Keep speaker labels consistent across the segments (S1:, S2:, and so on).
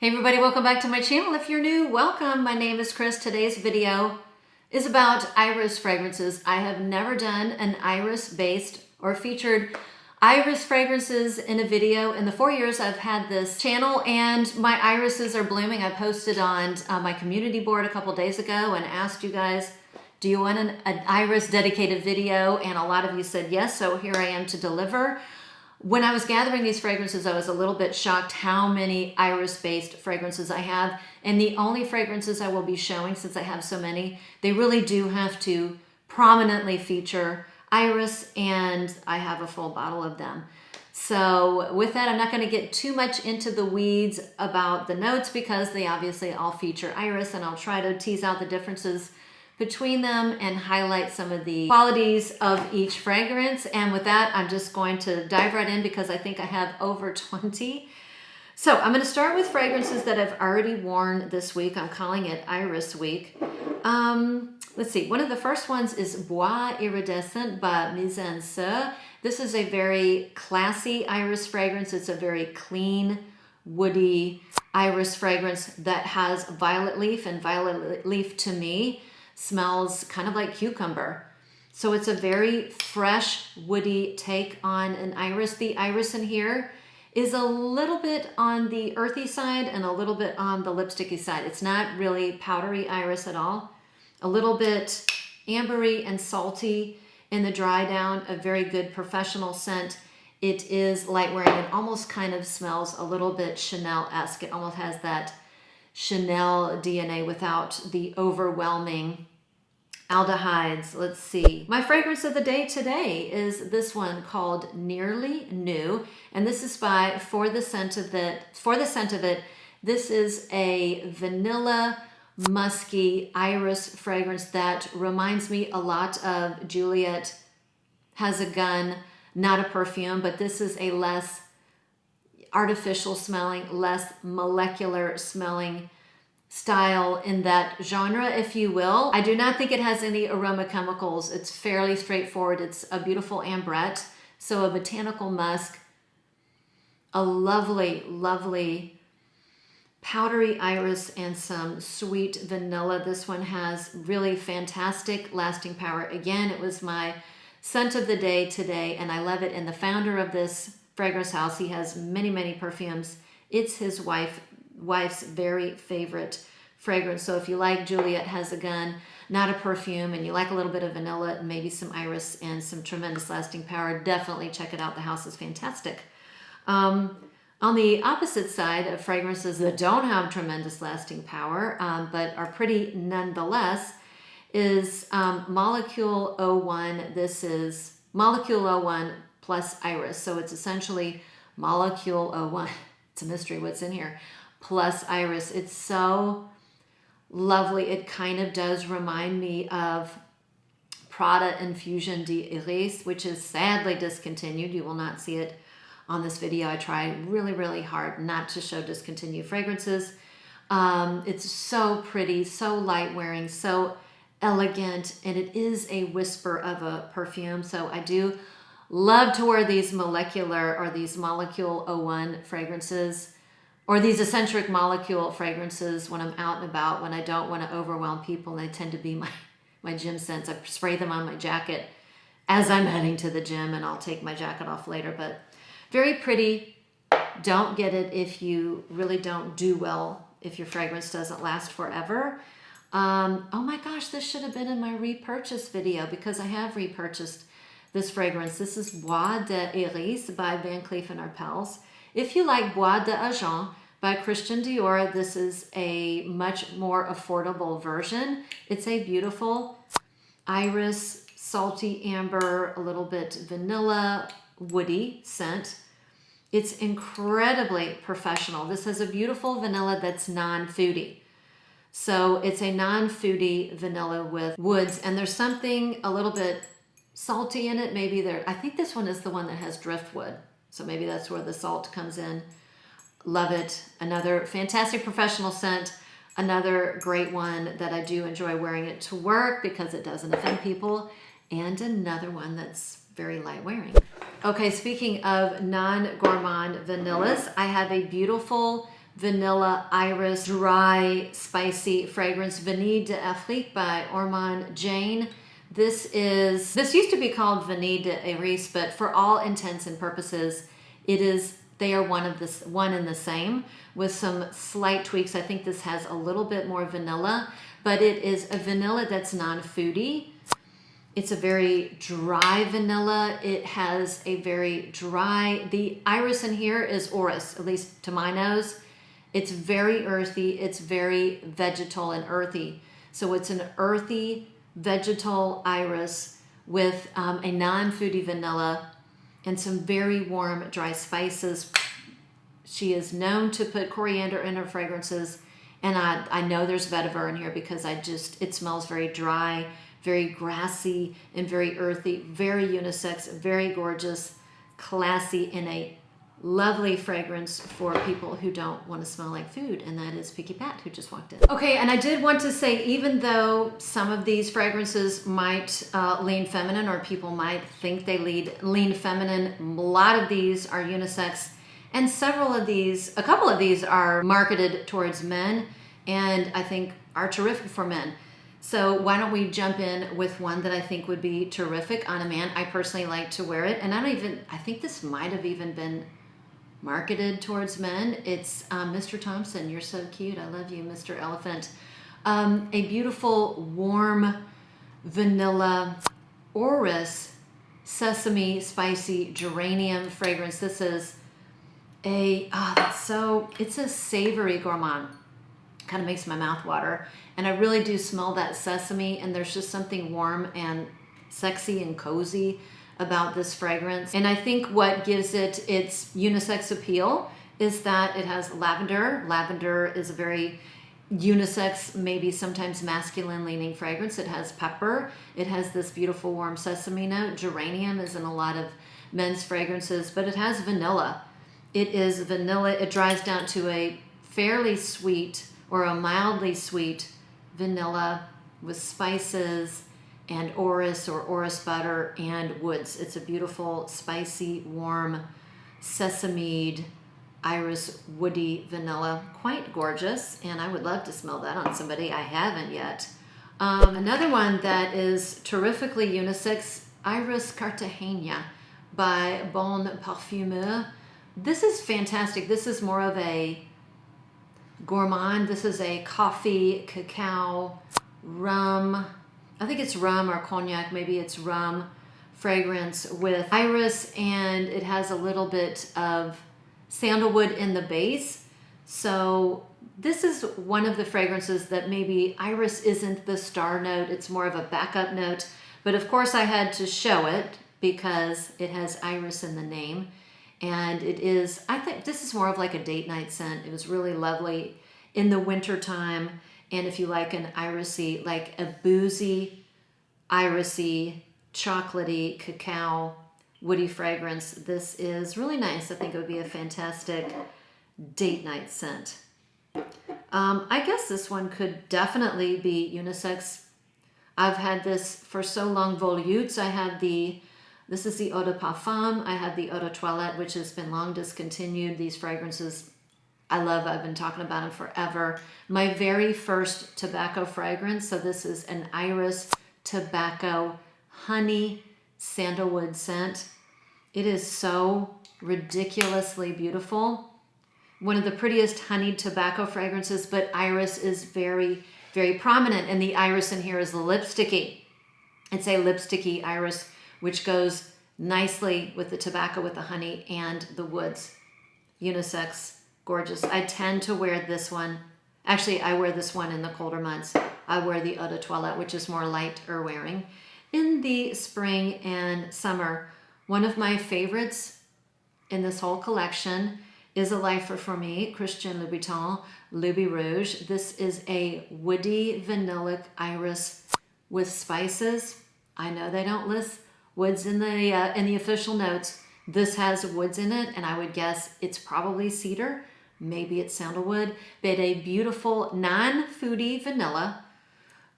S1: Hey everybody, welcome back to my channel. If you're new, welcome. My name is Chris. Today's video is about iris fragrances. I have never done an iris-based or featured iris fragrances in a video in the 4 years I've had this channel, and my irises are blooming. I posted on my community board a couple days ago and asked you guys, do you want an iris dedicated video? And a lot of you said yes, so here I am to deliver. When I was gathering these fragrances, I was a little bit shocked how many iris-based fragrances I have. And the only fragrances I will be showing, since I have so many, they really do have to prominently feature iris, and I have a full bottle of them. So with that, I'm not going to get too much into the weeds about the notes because they obviously all feature iris, and I'll try to tease out the differences between them and highlight some of the qualities of each fragrance. And with that, I'm just going to dive right in because I think I have over 20. So I'm going to start with fragrances that I've already worn this week. I'm calling it Iris Week. Let's see. One of the first ones is Bois Iridescent by Musc K. This is a very classy iris fragrance. It's a very clean, woody iris fragrance that has violet leaf, and violet leaf to me smells kind of like cucumber. So it's a very fresh, woody take on an iris. The iris in here is a little bit on the earthy side and a little bit on the lipsticky side. It's not really powdery iris at all. A little bit ambery and salty in the dry down, a very good professional scent. It is light wearing and almost kind of smells a little bit Chanel-esque. It almost has that Chanel DNA without the overwhelming aldehydes. Let's see. My fragrance of the day today is this one called Nearly New, and this is by For the Scent of It. This is a vanilla musky iris fragrance that reminds me a lot of Juliet Has a Gun, not a perfume, but this is a less artificial smelling, less molecular smelling style in that genre, if you will. I do not think it has any aroma chemicals. It's fairly straightforward. It's a beautiful ambrette, so a botanical musk, a lovely, lovely powdery iris, and some sweet vanilla. This one has really fantastic lasting power. Again, it was my scent of the day today, and I love it. And the founder of this fragrance house, he has many, many perfumes. It's his wife's very favorite fragrance. So if you like Juliet Has a Gun, not a perfume, and you like a little bit of vanilla and maybe some iris and some tremendous lasting power, definitely check it out. The house is fantastic. On the opposite side of fragrances that don't have tremendous lasting power, but are pretty nonetheless, is Molecule 01. This is Molecule 01 plus iris. So it's essentially Molecule 01. It's a mystery what's in here. Plus iris. It's so lovely. It kind of does remind me of Prada Infusion d'Iris, which is sadly discontinued. You will not see it on this video. I try really, really hard not to show discontinued fragrances. It's so pretty, so light wearing, so elegant, and it is a whisper of a perfume. So I do love to wear these molecular or these Molecule 01 fragrances, or these eccentric molecule fragrances when I'm out and about, when I don't want to overwhelm people. And they tend to be my gym scents. I spray them on my jacket as I'm heading to the gym, and I'll take my jacket off later. But very pretty. Don't get it if you really don't do well, if your fragrance doesn't last forever. Oh my gosh, this should have been in my repurchase video because I have repurchased this fragrance. This is Bois Iridescent by Van Cleef & Arpels. If you like Bois d'Argent by Christian Dior, this is a much more affordable version. It's a beautiful iris, salty amber, a little bit vanilla, woody scent. It's incredibly professional. This has a beautiful vanilla that's non-foody. So it's a non-foody vanilla with woods, and there's something a little bit salty in it. Maybe I think this one is the one that has driftwood. So maybe that's where the salt comes in. Love it. Another fantastic professional scent. Another great one that I do enjoy wearing it to work because it doesn't offend people. And another one that's very light wearing. Okay, speaking of non-gourmand vanillas, I have a beautiful vanilla iris dry spicy fragrance, Vanille Afriques by Ormonde Jayne. This used to be called Vanille d'Iris, but for all intents and purposes, they are one and the same with some slight tweaks. I think this has a little bit more vanilla, but it is a vanilla that's non-foody. It's a very dry vanilla. It has a very dry, the iris in here is orris, at least to my nose. It's very earthy. It's very vegetal and earthy. So it's an earthy vegetal iris with a non-foody vanilla and some very warm dry spices. She is known to put coriander in her fragrances, and I know there's vetiver in here because it smells very dry, very grassy, and very earthy, very unisex, very gorgeous, classy, and a lovely fragrance for people who don't want to smell like food, and that is Picky Pat, who just walked in. Okay, and I did want to say, even though some of these fragrances might lean feminine, or people might think they lean feminine, a lot of these are unisex, and a couple of these are marketed towards men, and I think are terrific for men. So why don't we jump in with one that I think would be terrific on a man. I personally like to wear it, and I think this might have even been marketed towards men. It's Mr. Thompson. You're so cute. I love you, Mr. Elephant. A beautiful, warm, vanilla, orris, sesame, spicy geranium fragrance. This is it's a savory gourmand. Kind of makes my mouth water. And I really do smell that sesame, and there's just something warm and sexy and cozy about this fragrance. And I think what gives it its unisex appeal is that it has lavender. Lavender is a very unisex, maybe sometimes masculine leaning fragrance. It has pepper. It has this beautiful warm sesame note. Geranium is in a lot of men's fragrances, but it has vanilla. It is vanilla. It dries down to a fairly sweet or a mildly sweet vanilla with spices and orris or orris butter and woods. It's a beautiful, spicy, warm, sesame, iris, woody vanilla. Quite gorgeous, and I would love to smell that on somebody. I haven't yet. Another one that is terrifically unisex, Iris Cartagena by Perfume. This is fantastic. This is more of a gourmand. This is a coffee, cacao, rum, I think it's rum or cognac, maybe it's rum fragrance with iris, and it has a little bit of sandalwood in the base. So this is one of the fragrances that maybe iris isn't the star note, it's more of a backup note. But of course I had to show it because it has iris in the name. And it is, I think this is more of like a date night scent. It was really lovely in the winter time. And if you like an irisy, like a boozy, irisy, chocolatey, cacao, woody fragrance, this is really nice. I think it would be a fantastic date night scent. I guess this one could definitely be unisex. I've had this for so long. Volutes. This is the Eau de Parfum. I have the Eau de Toilette, which has been long discontinued. These fragrances I love. I've been talking about them forever. My very first tobacco fragrance. So this is an iris tobacco honey sandalwood scent. It is so ridiculously beautiful. One of the prettiest honeyed tobacco fragrances, but iris is very, very prominent. And the iris in here is lipsticky. It's a lipsticky iris, which goes nicely with the tobacco, with the honey, and the woods. Unisex, gorgeous. I tend to wear this one. Actually, I wear this one in the colder months. I wear the Eau de Toilette, which is more lighter wearing. In the spring and summer, one of my favorites in this whole collection is a lifer for me, Christian Louboutin, Loubirouge. This is a woody vanillic iris with spices. I know they don't list woods in the official notes. This has woods in it, and I would guess it's probably cedar, maybe it's sandalwood, but a beautiful non-foody vanilla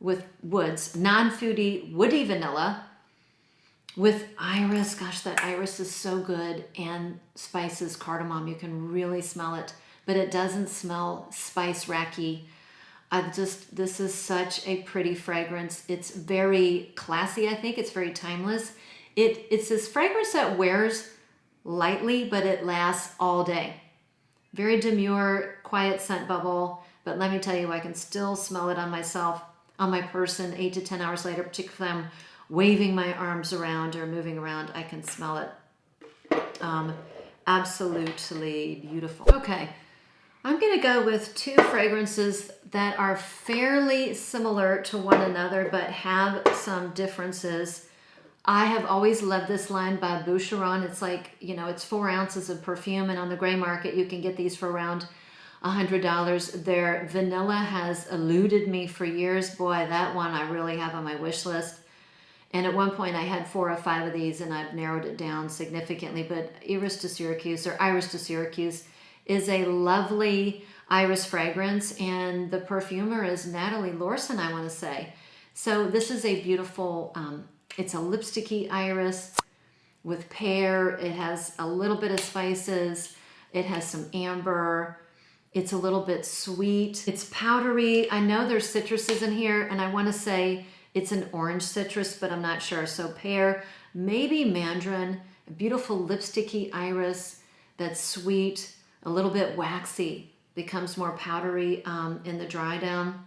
S1: with woods, non-foody woody vanilla with iris. Gosh, that iris is so good, and spices, cardamom, you can really smell it. but it doesn't smell spice racky. This is such a pretty fragrance. It's very classy, I think. It's very timeless. It's this fragrance that wears lightly, but it lasts all day. Very demure, quiet scent bubble, but let me tell you, I can still smell it on myself, on my person 8 to 10 hours later, particularly if I'm waving my arms around or moving around, I can smell it. Absolutely beautiful. Okay, I'm gonna go with two fragrances that are fairly similar to one another, but have some differences. I have always loved this line by Boucheron. It's like, you know, it's 4 ounces of perfume, and on the gray market, you can get these for around $100. Their vanilla has eluded me for years. Boy, that one I really have on my wish list. And at one point I had 4 or 5 of these, and I've narrowed it down significantly. But Iris de Syracuse, or Iris de Syracuse, is a lovely iris fragrance, and the perfumer is Natalie Lorson, I want to say. So this is a beautiful, it's a lipsticky iris with pear. It has a little bit of spices. It has some amber. It's a little bit sweet. It's powdery. I know there's citruses in here, and I want to say it's an orange citrus, but I'm not sure. So pear, maybe mandarin, a beautiful lipsticky iris that's sweet, a little bit waxy, becomes more powdery in the dry down.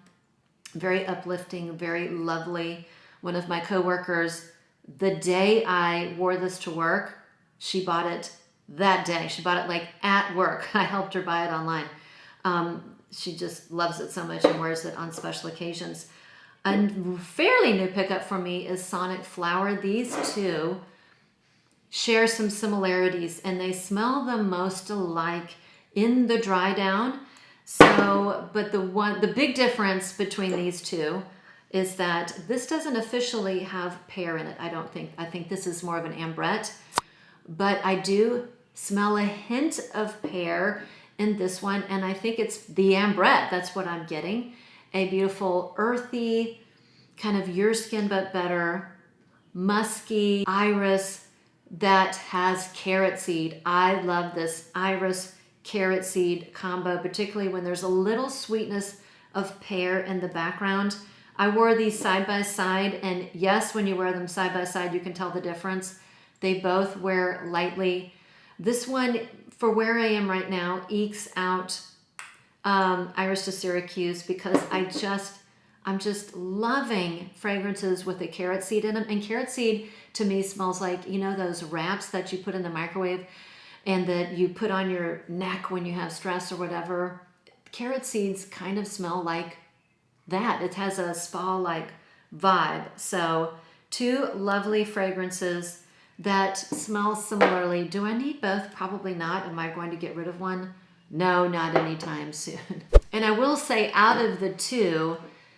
S1: Very uplifting, very lovely. One of my coworkers, the day I wore this to work, she bought it that day. She bought it like at work. I helped her buy it online. She just loves it so much and wears it on special occasions. A fairly new pickup for me is Sonic Flower. These two share some similarities, and they smell the most alike in the dry down. So, but the big difference between these two is that this doesn't officially have pear in it, I don't think. I think this is more of an ambrette, but I do smell a hint of pear in this one, and I think it's the ambrette. That's what I'm getting. A beautiful earthy, kind of your skin but better, musky iris that has carrot seed. I love this iris carrot seed combo, particularly when there's a little sweetness of pear in the background. I wore these side by side, and yes, when you wear them side by side, you can tell the difference. They both wear lightly. This one, for where I am right now, ekes out Iris de Syracuse, because I'm just loving fragrances with a carrot seed in them. And carrot seed to me smells like, you know, those wraps that you put in the microwave and that you put on your neck when you have stress or whatever. Carrot seeds kind of smell like that. It has a spa-like vibe. So two lovely fragrances that smell similarly. Do I need both? Probably not. Am I going to get rid of one? No, not anytime soon. And I will say, out of the two,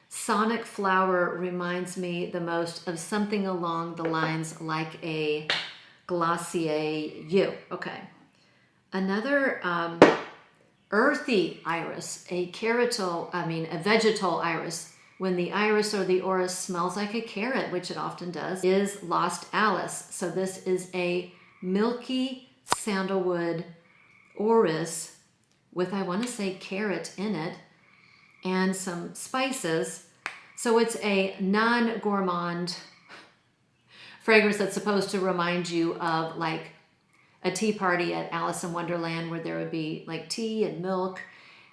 S1: Sonic Flower reminds me the most of something along the lines like a Glossier You. Okay. Another earthy iris, a vegetal iris. When the iris or the orris smells like a carrot, which it often does, is Lost Alice. So this is a milky sandalwood orris with, I want to say, carrot in it and some spices. So it's a non-gourmand fragrance that's supposed to remind you of like a tea party at Alice in Wonderland, where there would be like tea and milk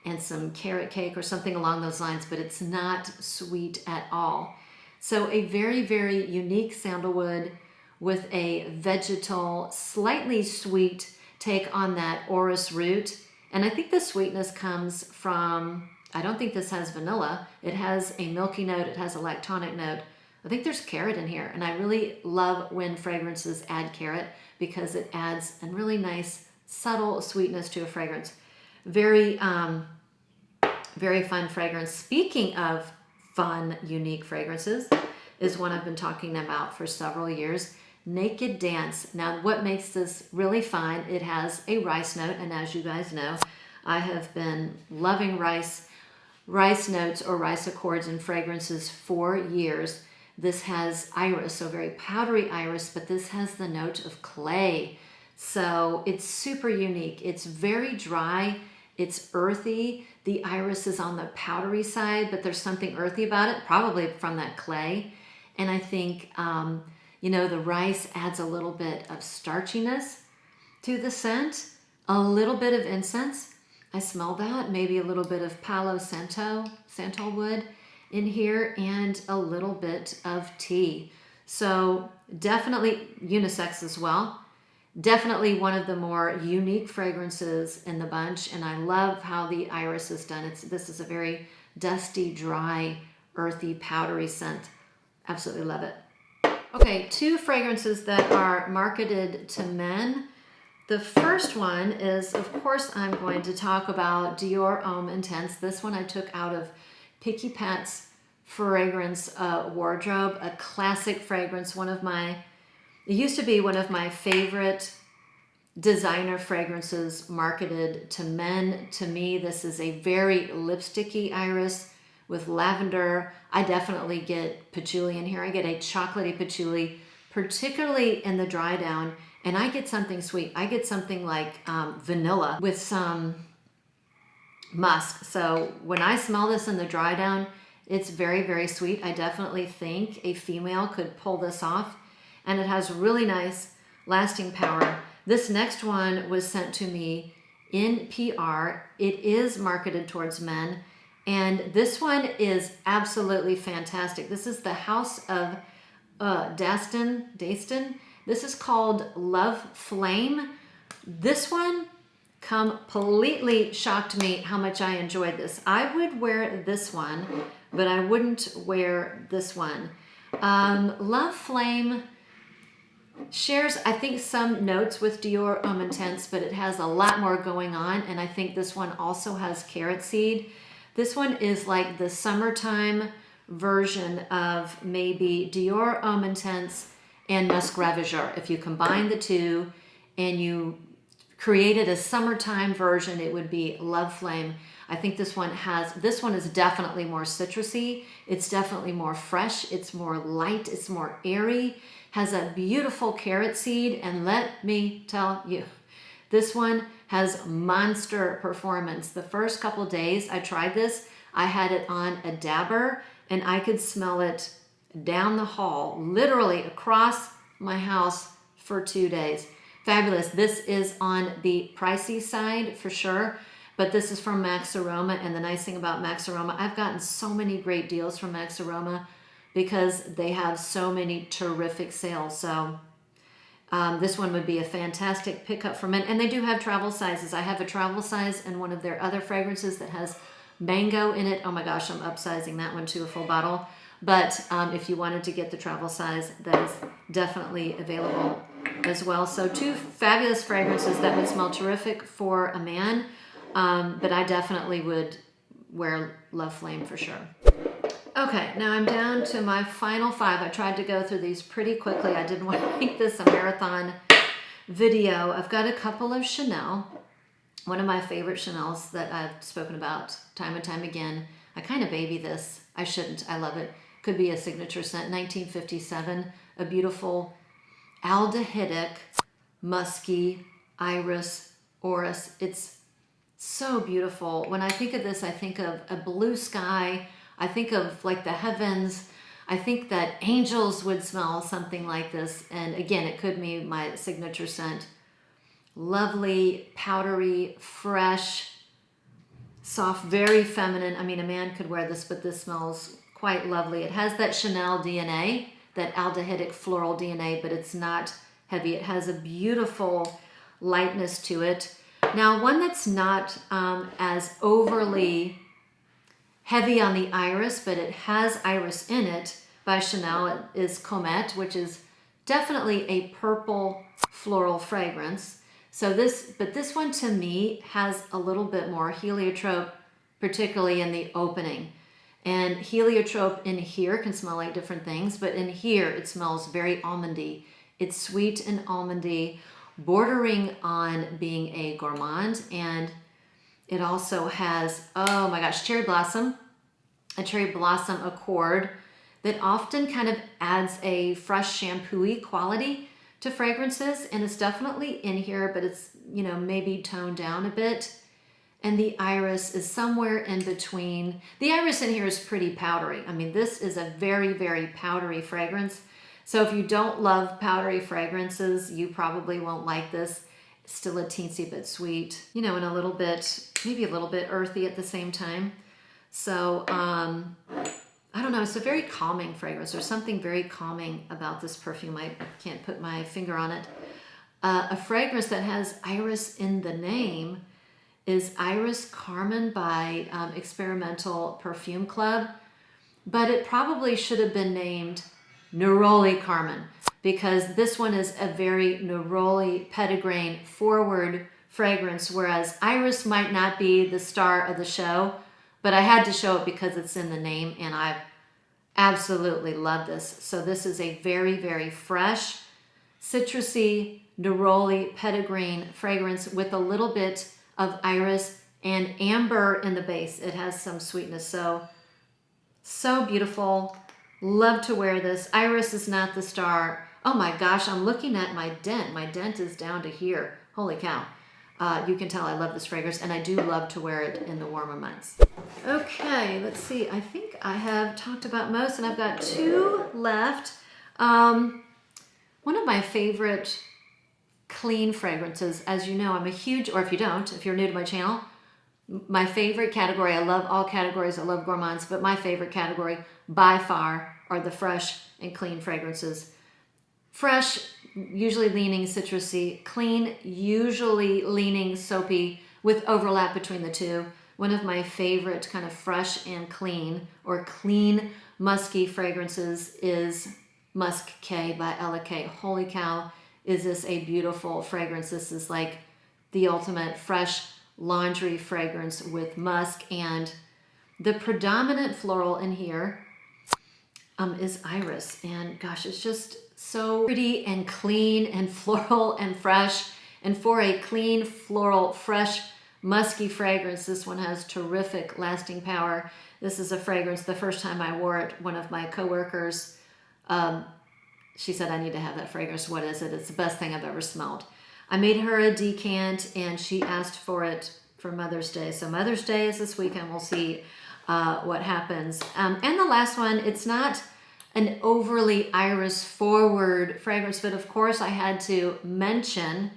S1: and some carrot cake or something along those lines, but it's not sweet at all. So a very, very unique sandalwood with a vegetal, slightly sweet take on that orris root. And I think the sweetness comes from, I don't think this has vanilla. It has a milky note. It has a lactonic note. I think there's carrot in here. And I really love when fragrances add carrot, because it adds a really nice, subtle sweetness to a fragrance. Very, very fun fragrance. Speaking of fun, unique fragrances, is one I've been talking about for several years. Naked Dance. Now, what makes this really fun, it has a rice note, and as you guys know, I have been loving rice notes or rice accords in fragrances for years. This has iris, so very powdery iris, but this has the note of clay. So it's super unique. It's very dry. It's earthy. The iris is on the powdery side, but there's something earthy about it, probably from that clay. And I think, you know, the rice adds a little bit of starchiness to the scent, a little bit of incense. I smell that, maybe a little bit of Palo Santo, santal wood in here, and a little bit of tea. So definitely unisex as well. Definitely one of the more unique fragrances in the bunch, and I love how the iris is done. This is a very dusty, dry, earthy, powdery scent. Absolutely love it. Okay, 2 fragrances that are marketed to men. The first one is, of course, I'm going to talk about Dior Homme Intense. This one I took out of Picky Pat's fragrance wardrobe, a classic fragrance. It used to be one of my favorite designer fragrances marketed to men. To me, this is a very lipsticky iris with lavender. I definitely get patchouli in here. I get a chocolatey patchouli, particularly in the dry down. And I get something sweet. I get something like vanilla with some musk. So when I smell this in the dry down, it's very, very sweet. I definitely think a female could pull this off. And it has really nice lasting power. This next one was sent to me in PR. It is marketed towards men. And this one is absolutely fantastic. This is the House of Daston. This is called Love Flame. This one completely shocked me how much I enjoyed this. I would wear this one, but I wouldn't wear this one. Love Flame shares, I think, some notes with Dior Homme Intense, but it has a lot more going on, and I think this one also has carrot seed. This one is like the summertime version of maybe Dior Homme Intense and Musc Ravageur. If you combine the two and you created a summertime version, it would be Love Flame. I think this one is definitely more citrusy. It's definitely more fresh. It's more light. It's more airy. Has a beautiful carrot seed. And let me tell you, this one has monster performance. The first couple days I tried this, I had it on a dabber and I could smell it down the hall, literally across my house for 2 days. Fabulous. This is on the pricey side for sure, but this is from Max Aroma. And the nice thing about Max Aroma, I've gotten so many great deals from Max Aroma because they have so many terrific sales. So this one would be a fantastic pickup for men. And they do have travel sizes. I have a travel size in one of their other fragrances that has mango in it. Oh my gosh, I'm upsizing that one to a full bottle. But if you wanted to get the travel size, that is definitely available as well. So 2 fabulous fragrances that would smell terrific for a man. But I definitely would wear Love Flame for sure. Okay, now I'm down to my final 5. I tried to go through these pretty quickly. I didn't want to make this a marathon video. I've got a couple of Chanel. One of my favorite Chanels that I've spoken about time and time again. I kind of baby this. I shouldn't. I love it. Could be a signature scent. 1957. A beautiful aldehydic, musky, iris, orris. It's so beautiful. When I think of this, I think of a blue sky. I think of like the heavens. I think that angels would smell something like this. And again, it could be my signature scent. Lovely, powdery, fresh, soft, very feminine. I mean, a man could wear this, but this smells quite lovely. It has that Chanel DNA, that aldehydic floral DNA, but it's not heavy. It has a beautiful lightness to it. Now, one that's not as overly heavy on the iris, but it has iris in it by Chanel is Comète, which is definitely a purple floral fragrance. So this one to me has a little bit more heliotrope, particularly in the opening. And heliotrope in here can smell like different things, but in here it smells very almondy. It's sweet and almondy, bordering on being a gourmand. And it also has, oh my gosh, cherry blossom, a cherry blossom accord that often kind of adds a fresh shampoo-y quality to fragrances. And it's definitely in here, but it's, you know, maybe toned down a bit. and the iris is somewhere in between. The iris in here is pretty powdery. I mean, this is a very, very powdery fragrance. So if you don't love powdery fragrances, you probably won't like this. It's still a teensy bit sweet, you know, and a little bit, maybe a little bit earthy at the same time. So, I don't know, it's a very calming fragrance. There's something very calming about this perfume. I can't put my finger on it. A fragrance that has iris in the name is Iris Carmen by Experimental Perfume Club, but it probably should have been named Neroli Carmen, because this one is a very Neroli petitgrain forward fragrance, whereas Iris might not be the star of the show, but I had to show it because it's in the name, and I absolutely love this. So this is a very, very fresh, citrusy, Neroli petitgrain fragrance with a little bit of iris and amber in the base. It has some sweetness. So beautiful. Love to wear this. Iris is not the star. Oh my gosh, I'm looking at my dent. My dent is down to here. Holy cow. You can tell I love this fragrance, and I do love to wear it in the warmer months. Okay, let's see. I think I have talked about most, and I've got 2 left. One of my favorite clean fragrances, as you know, I'm a huge, or if you don't, if you're new to my channel, my favorite category, I love all categories, I love gourmands, but my favorite category by far are the fresh and clean fragrances. Fresh, usually leaning citrusy. Clean, usually leaning soapy, with overlap between the two. One of my favorite kind of fresh and clean, or clean musky fragrances is Musc K by K. Holy cow, is this a beautiful fragrance. This is like the ultimate fresh laundry fragrance with musk, and the predominant floral in here is iris, and gosh, it's just so pretty and clean and floral and fresh. And for a clean, floral, fresh, musky fragrance, this one has terrific lasting power. This is a fragrance, the first time I wore it, one of my coworkers, she said, I need to have that fragrance. What is it? It's the best thing I've ever smelled. I made her a decant, and she asked for it for Mother's Day. So Mother's Day is this weekend. We'll see what happens. And the last one, it's not an overly iris forward fragrance, but of course I had to mention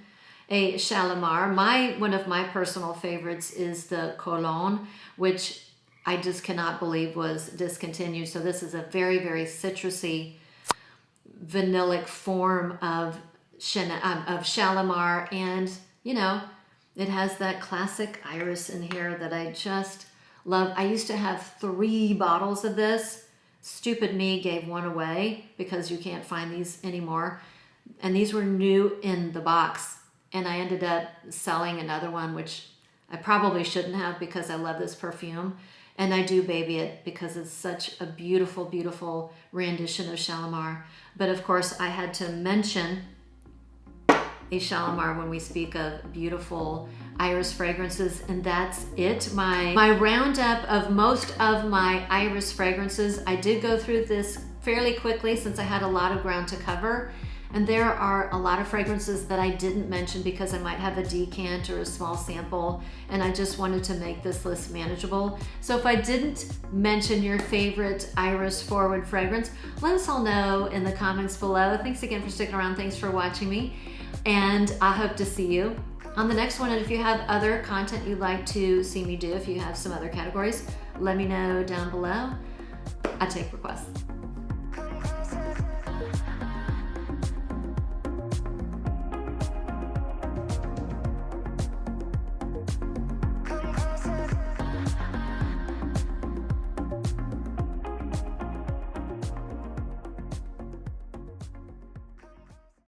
S1: a Shalimar. One of my personal favorites is the Cologne, which I just cannot believe was discontinued. So this is a very, very citrusy, vanillic form of Shalimar, and you know, it has that classic iris in here that I just love. I used to have 3 bottles of this. Stupid me gave one away because you can't find these anymore, and these were new in the box, and I ended up selling another one, which I probably shouldn't have because I love this perfume, and I do baby it because it's such a beautiful, beautiful rendition of Shalimar. But of course I had to mention a Shalimar when we speak of beautiful iris fragrances, and that's it. My roundup of most of my iris fragrances. I did go through this fairly quickly since I had a lot of ground to cover, and there are a lot of fragrances that I didn't mention because I might have a decant or a small sample, and I just wanted to make this list manageable. So if I didn't mention your favorite iris forward fragrance, let us all know in the comments below. Thanks again for sticking around. Thanks for watching me, and I hope to see you on the next one. And if you have other content you'd like to see me do, if you have some other categories, let me know down below. I take requests.